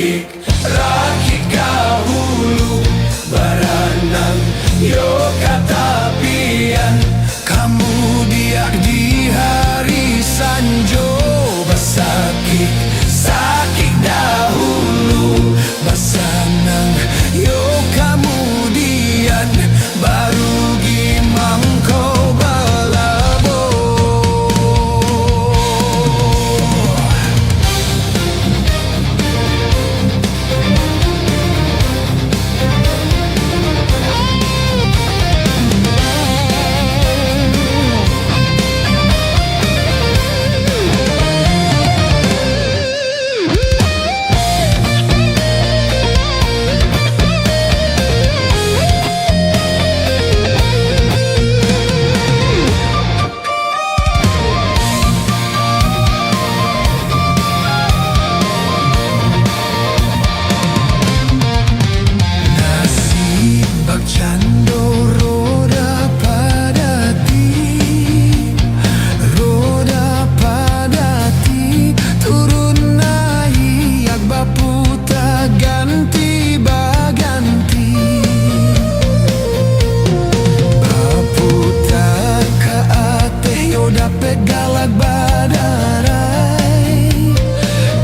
rakik kahulu baranang yo katapian kamu dia di hari sanjo basakik sakik dahulu basanang yo kemudian baru gimang kau balabo.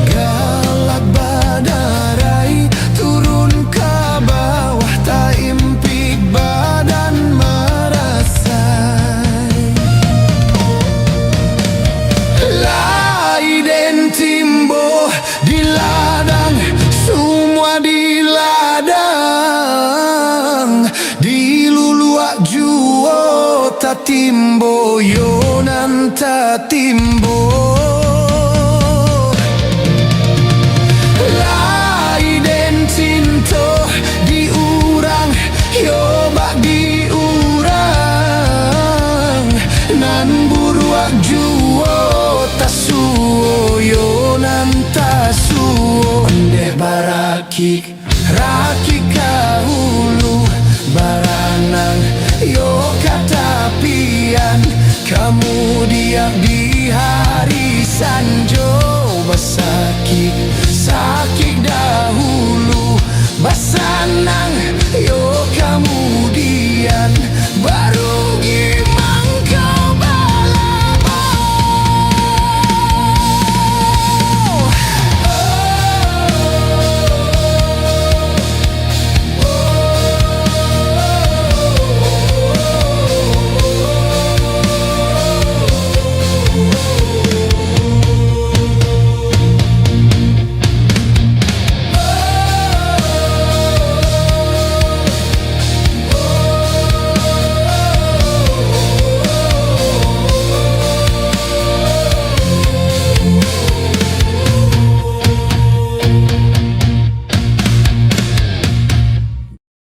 Galak badarai turun ke bawah tak impik badan merasai lai den timbo di ladang semua di ladang di luluak juo tak timbo yo nanta timbo lai den cinto di urang yo bak di urang nan buruak juo tasuo yo nanta suo ndeh barakik